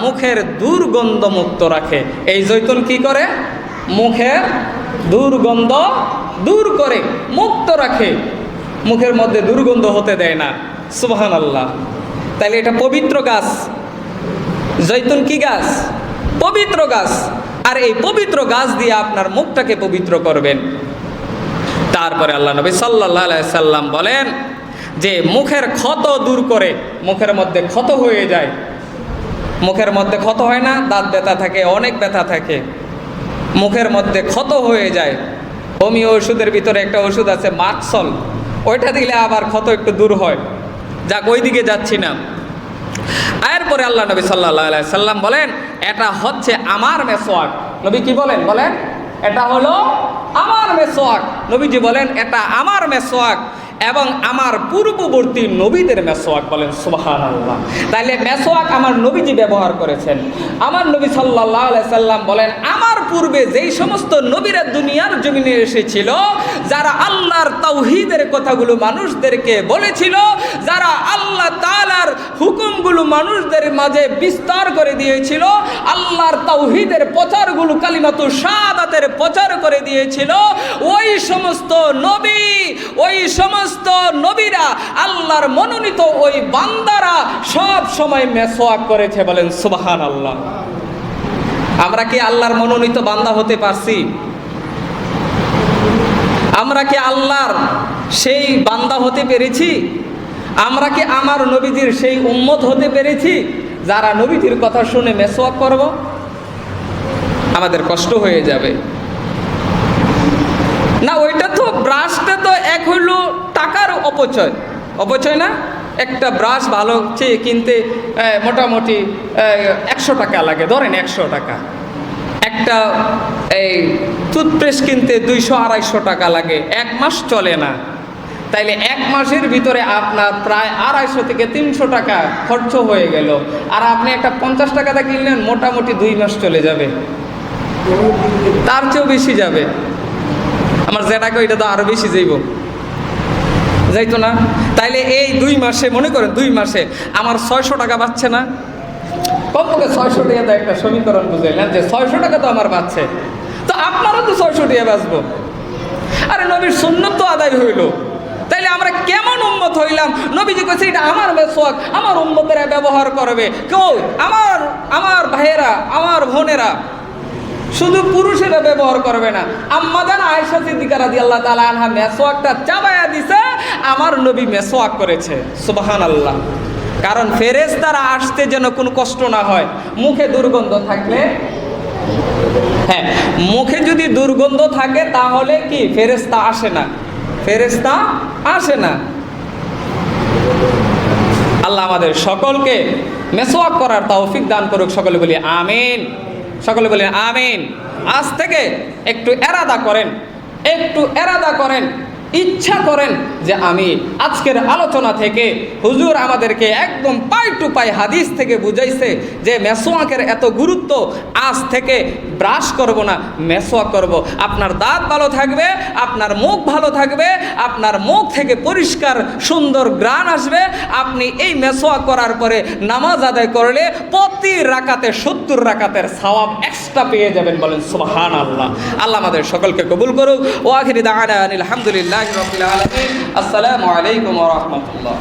মুখের দুর্গন্ধ মুক্ত রাখে। এই জৈতুন কি করে? মুখের দুর্গন্ধ দূর করে, মুক্ত রাখে, মুখের মধ্যে দুর্গন্ধ হতে দেয় না। সুবহানাল্লাহ। তাইলে এটা পবিত্র গাছ। জৈতুন কি গাছ? পবিত্র গাছ। আর এই পবিত্র গাছ দিয়ে আপনার মুখটাকে পবিত্র করবেন। তারপরে আল্লাহ নবী সাল্লাল্লাহু আলাইহি সাল্লাম বলেন যে মুখের ক্ষত দূর করে। মুখের মধ্যে ক্ষত হয়ে যায়, মুখের মধ্যে ক্ষত হয় না? দাঁত ব্যথা থাকে, অনেক ব্যথা থাকে, মুখের মধ্যে ক্ষত হয়ে যায়। হোমিও ওষুধের ভিতরে একটা ওষুধ আছে মাকসল, ওইটা দিলে আবার ক্ষত একটু দূর হয়। যাক, ওই দিকে যাচ্ছি না। এরপরে আল্লাহ নবী সাল্লাল্লাহু আলাইহি সাল্লাম বলেন এটা হচ্ছে আমার মেসওয়াক। নবী কি বলেন? বলেন এটা হলো আমার মেসওয়াক। নবীজি বলেন এটা আমার মেসওয়াক এবং আমার পূর্ববর্তী নবীদের মেসওয়াক। বলেন সুবহানাল্লাহ। তাইলে মেসওয়াক আমার নবীজি ব্যবহার করেছেন। আমার নবী সাল্লাল্লাহু আলাইহি সাল্লাম বলেন আমার পূর্বে যেই সমস্ত নবীরা দুনিয়ার জমিনে এসেছিল, যারা আল্লাহর তাওহীদের কথাগুলো মানুষদেরকে বলেছিল, যারা আল্লাহ তাআলার হুকুমগুলো মানুষদের মাঝে বিস্তার করে দিয়েছিল, আল্লাহর তাওহীদের প্রচারগুলো, কালিমাতু শাহাদাতের প্রচার করে দিয়েছিল, ওই সমস্ত নবী, ওই সমস্ত নবীরা, আল্লাহর মনোনীত ওই বান্দারা সব সময় মেসওয়াক করেছে। বলেন সুবহানাল্লাহ। আমরা কি আল্লাহর মনোনীত বান্দা হতে পারছি? আমরা কি আল্লাহর সেই বান্দা হতে পেরেছি? আমরা কি আমার নবীজির সেই উম্মত হতে পেরেছি যারা নবীজির কথা শুনে মেসওয়াক করব? আমাদের কষ্ট হয়ে যাবে না। ওইটা তো ব্রাশটা তো এক হইল টাকার অপচয়, অপচয় না? একটা ব্রাশ ভালো চেয়ে কিনতে মোটামুটি 100 টাকা লাগে, ধরেন 100 টাকা। একটা এই টুথপেস্ট কিনতে 200-250 টাকা লাগে, 1 মাস চলে না। তাইলে 1 মাসের ভিতরে আপনার প্রায় 250 থেকে 300 টাকা খরচ হয়ে গেল। আর আপনি একটা 50 টাকাটা কিনলেন, মোটামুটি 2 মাস চলে যাবে, তার চেয়েও বেশি যাবে। আমার যেটাকে ওইটা তো আরো বেশি যাইতো না? তাইলে এই 2 মাসে, মনে করেন 2 মাসে আমার 600 টাকা বাঁচছে না? কমপক্ষে 600 টাকা তো একটা সমীকরণ বুঝাইলেন যে 600 টাকা তো আমার বাঁচছে, তো আপনারও তো 600 টাকা বাঁচবো। আরে নবীর সুন্নত তো আদায় হইল। তাইলে আমরা কেমন উম্মত হইলাম? নবীজি কইছে এটা আমার মেসওয়াক, আমার উম্মতেরা ব্যবহার করবে। কেউ আমার ভাইয়েরা, আমার বোনেরা, শুধু পুরুষেরা ব্যবহার করবে না। আম্মা জান আয়েশা সিদ্দিকা রাদিয়াল্লাহু তাআলা আনহা মেসওয়াকটা চাবায়া দিছে, আমার নবী মেসওয়াক করেছে। সুবহানাল্লাহ। কারণ ফেরেশতারা আসতে যেন কোনো কষ্ট না হয়। মুখে দুর্গন্ধ থাকলে, হ্যাঁ, মুখে যদি দুর্গন্ধ থাকে তাহলে কি ফেরেশতা আসে না, ফেরেশতা আসে না। আল্লাহ আমাদের সকলকে মেসওয়াক করার তৌফিক দান করুক। সকলে বলি আমিন, সকলে বলি আমিন। আজ থেকে একটু এরাদা করেন, একটু এরাদা করেন, ইচ্ছা করেন যে আমি আজকের আলোচনা থেকে হুজুর আমাদেরকে একদম পাই টু পাই হাদিস থেকে বুঝাইছে যে মেসওয়াকের এত গুরুত্ব। আজ থেকে ব্রাশ করব না, মেসওয়াক করব। আপনার দাঁত ভালো থাকবে, আপনার মুখ ভালো থাকবে, আপনার মুখ থেকে পরিষ্কার সুন্দর ঘ্রাণ আসবে। আপনি এই মেসওয়াক করার পরে নামাজ আদায় করলে প্রতি রাকাতে 70 রাকাতের সওয়াব এক্সট্রা পেয়ে যাবেন। বলেন সুবহানাল্লাহ। আল্লাহ আমাদের সকলকে কবুল করুক। ওয়া আখিরি দাওয়ানা আলহামদুলিল্লাহি রাব্বিল আলামিন। আসসালামু আলাইকুম ওয়া রাহমাতুল্লাহ।